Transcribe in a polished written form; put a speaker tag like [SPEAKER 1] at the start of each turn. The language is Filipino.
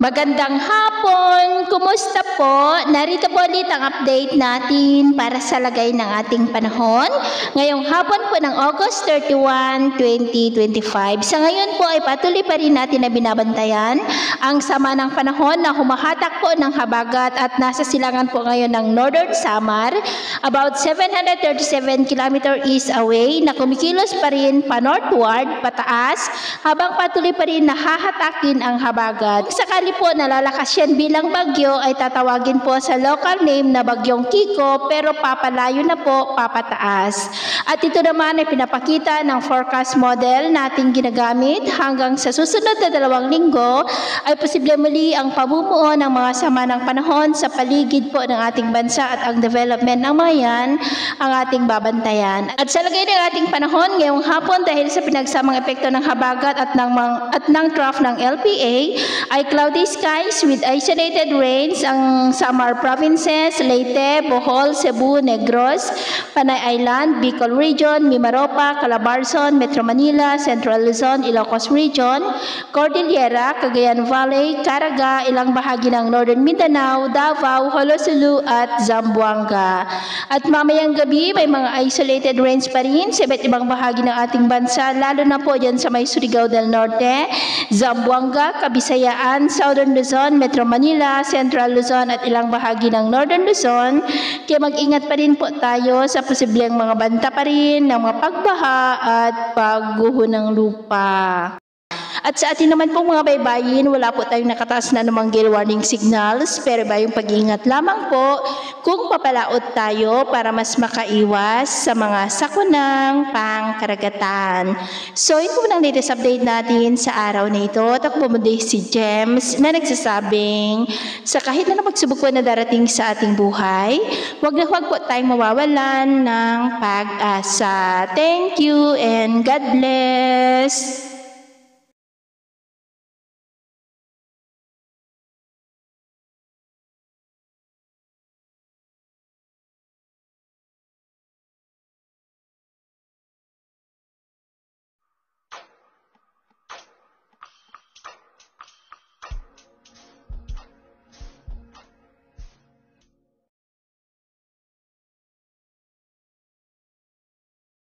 [SPEAKER 1] Magandang hapon! Kumusta po? Narito po ulit ang update natin para sa lagay ng ating panahon. Ngayong hapon po ng August 31, 2025. Sa ngayon po ay patuloy pa rin natin na binabantayan ang sama ng panahon na humahatak po ng habagat at nasa silangan po ngayon ng Northern Samar, about 737 km east away, na kumikilos pa rin pa northward, pataas, habang patuloy pa rin nahahatakin ang habagat. Sakali po nalalakas yan bilang bagyo, ay tatawagin po sa local name na Bagyong Kiko, pero papalayo na po, papataas. At ito naman ay pinapakita ng forecast model nating ginagamit hanggang sa susunod na 2 linggo ay posible muli ang pamumuo ng mga sama ng panahon sa paligid po ng ating bansa, at ang development ng mga yan ang ating babantayan. At sa lagay ng ating panahon ngayong hapon, dahil sa pinagsamang epekto ng habagat at ng trough ng LPA, ay cloudy skies with isolated rains ang Samar provinces, Leyte, Bohol, Cebu, Negros, Panay Island, Bicol Region, Mimaropa, Calabarzon, Metro Manila, Central Luzon, Ilocos Region, Cordillera, Cagayan Valley, Caraga, ilang bahagi ng Northern Mindanao, Davao, Holosulu at Zamboanga. At mamayang gabi may mga isolated rains pa rin sa iba't ibang bahagi ng ating bansa, lalo na po dyan sa may Surigao del Norte, Zamboanga, Kabisayaan, Southern Luzon, Metro Manila, Central Luzon at ilang bahagi ng Northern Luzon. Kaya mag-ingat pa rin po tayo sa posibleng mga banta pa rin ng mga pagbaha at pagguho ng lupa. At sa atin naman pong mga baybayin, wala po tayong nakataas na namang gale warning signals, pero bayong pag-iingat lamang po kung papalaot tayo para mas makaiwas sa mga sakunang pangkaragatan. So, ito po ang latest update natin sa araw na ito. Takbo mo din si James na nagsasabing sa kahit na pagsubok po na darating sa ating buhay, huwag po tayong mawawalan ng pag-asa. Thank you and God bless!